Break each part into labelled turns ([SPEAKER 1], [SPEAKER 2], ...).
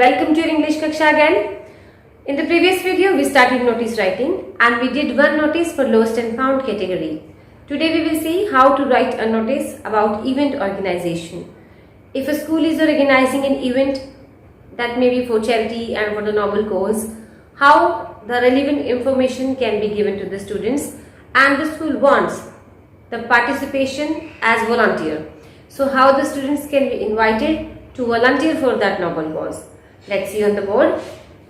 [SPEAKER 1] Welcome to your English Kaksha again. In the previous video, we started notice writing and we did one notice for lost and found category. Today we will see how to write a notice about event organization. If a school is organizing an event that may be for charity and for the noble cause, how the relevant information can be given to the students, and the school wants the participation as volunteer. So how the students can be invited to volunteer for that noble cause. Let's see on the board.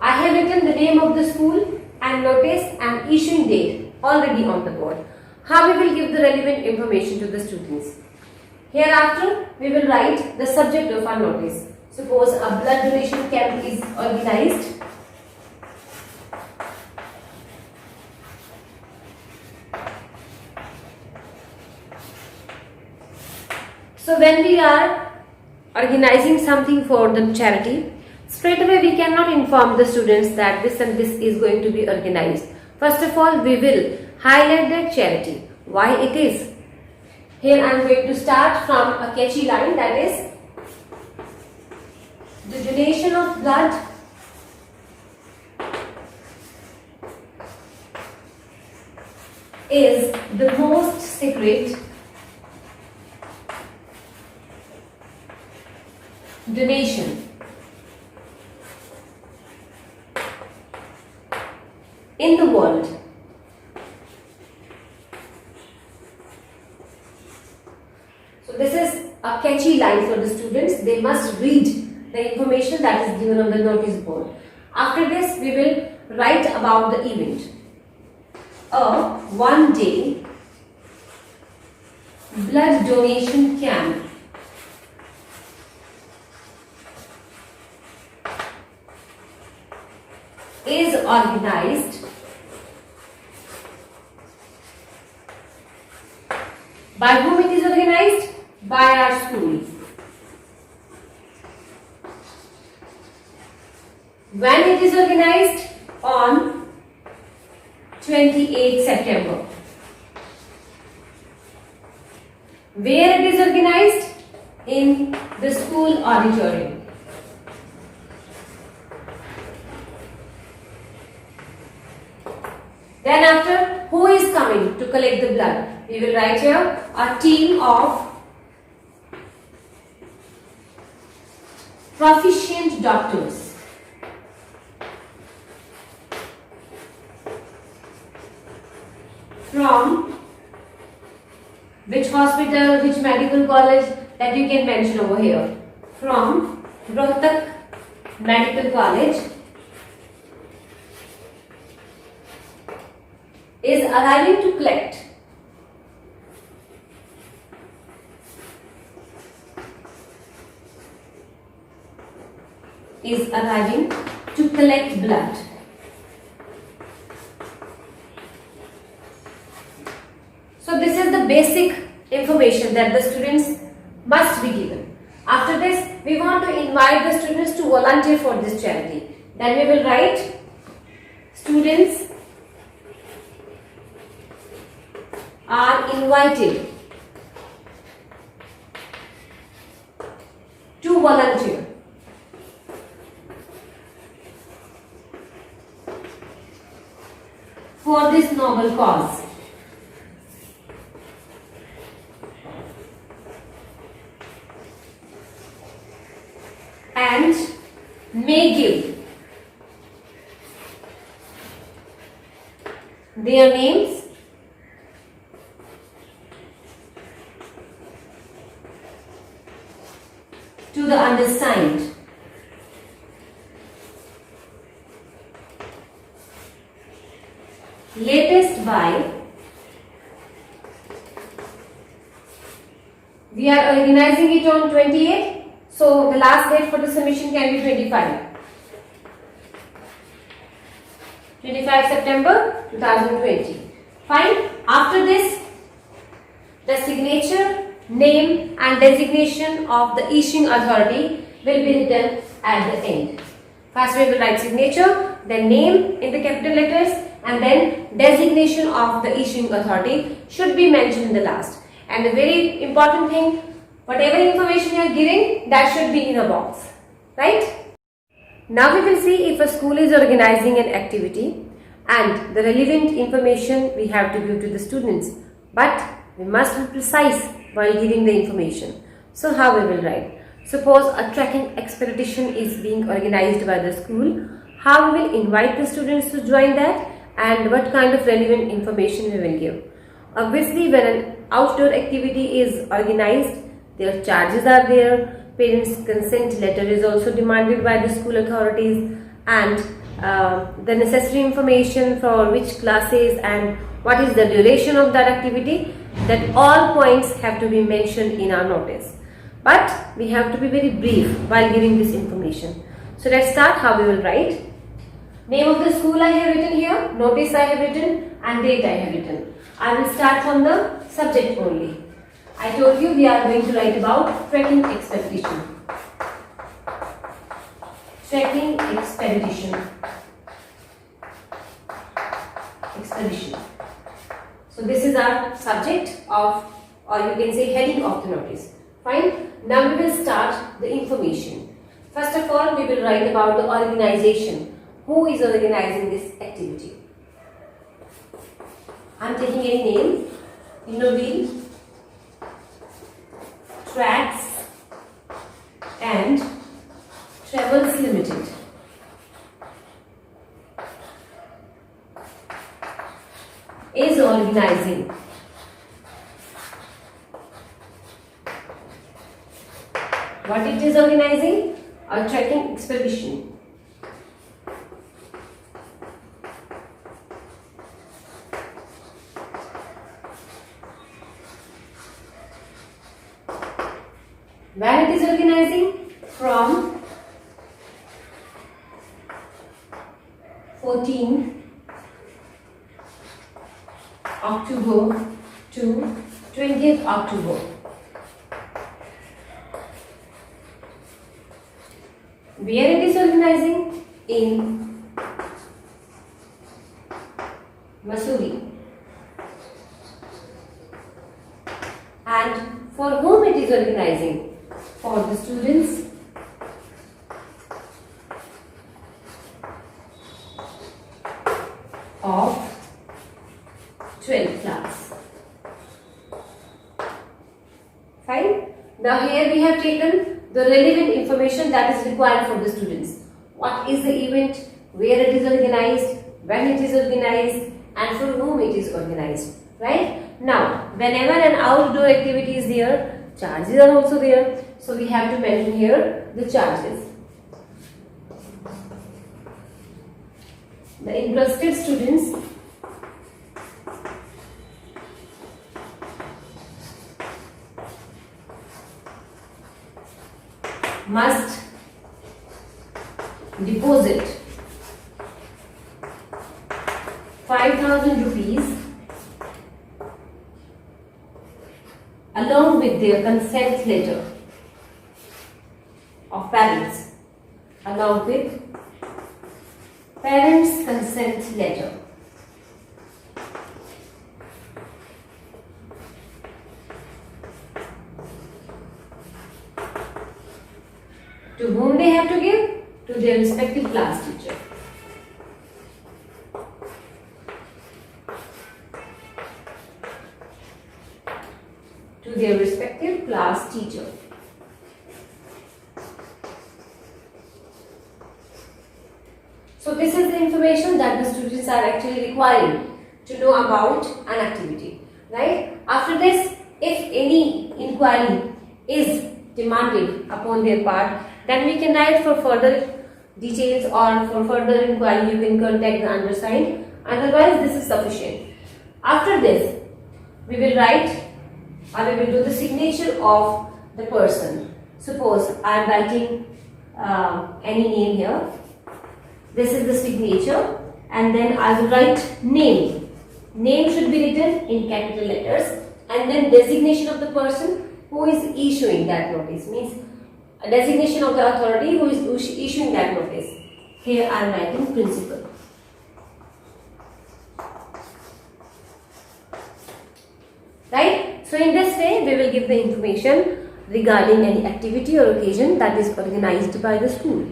[SPEAKER 1] I have written the name of the school and notice and issuing date already on the board. How we will give the relevant information to the students. Hereafter, we will write the subject of our notice. Suppose a blood donation camp is organized. So when we are organizing something for the charity, straight away we cannot inform the students that this and this is going to be organized. First of all, we will highlight the charity, why it is. Here I am going to start from a catchy line, that is, the donation of blood is the most sacred donation in the world. So this is a catchy line for the students. They must read the information that is given on the notice board. After this, we will write about the event. A one-day blood donation camp is organized by whom it is organized? By our school. When it is organized? On 28th September. Where it is organized? In the school auditorium. Then after, who is coming to collect the blood? We will write here a team of proficient doctors. From which hospital, which medical college, that you can mention over here. From Rohtak Medical College is arriving to collect blood. So this is the basic information that the students must be given. After this, we want to invite the students to volunteer for this charity. Then we will write students are invited to volunteer for this noble cause. And may give their names to the undersigned. Latest by, we are organizing it on 28th, so the last date for the submission can be 25 September 2020. Fine. After this, the signature, name and designation of the issuing authority will be written at the end. First we will write signature, then name in the capital letters, and then designation of the issuing authority should be mentioned in the last. And the very important thing, whatever information you are giving, that should be in a box, right? Now we will see if a school is organizing an activity and the relevant information we have to give to the students. But we must be precise while giving the information. So how we will write? Suppose a trekking expedition is being organized by the school. How we will invite the students to join that and what kind of relevant information we will give. Obviously, when an outdoor activity is organized, their charges are there. Parents' consent letter is also demanded by the school authorities, and the necessary information for which classes and what is the duration of that activity, that all points have to be mentioned in our notice. But we have to be very brief while giving this information. So let's start how we will write. Name of the school I have written here, notice I have written, and date I have written. I will start from the subject only. I told you we are going to write about trekking expedition. Trekking expedition. Expedition. So this is our subject of, or you can say heading of the notice. Fine. Now we will start the information. First of all, we will write about the organization. Who is organizing this activity? I am taking any name. Innoville, Tracks and Travels Limited. Is organizing. What it is organizing? A trekking expedition. When it is organizing? From 14 October to 20th October. Where it is organizing? In Missouri. And for whom it is organizing? For the students of 12th class. Fine. Now here we have taken the relevant information that is required for the students. What is the event, where it is organized, when it is organized, and for whom it is organized. Right. Now, whenever an outdoor activity is there, charges are also there. So we have to mention here the charges. The interested students must deposit 5,000 rupees along with their consent letter of parents, along with parents' consent letter. To whom they have to give? To their respective class teacher. To their respective class teacher. So this is the information that the students are actually requiring to know about an activity, right? After this, if any inquiry is demanded upon their part, then we can write for further details, or for further inquiry you can contact the undersigned. Otherwise, this is sufficient. After this, we will write, or we will do the signature of the person. Suppose I am writing any name here. This is the signature, and then I will write name. Name should be written in capital letters, and then designation of the person who is issuing that notice, means a designation of the authority who is issuing that notice. Here I am writing principal. Right? So in this way we will give the information regarding any activity or occasion that is organized by the school.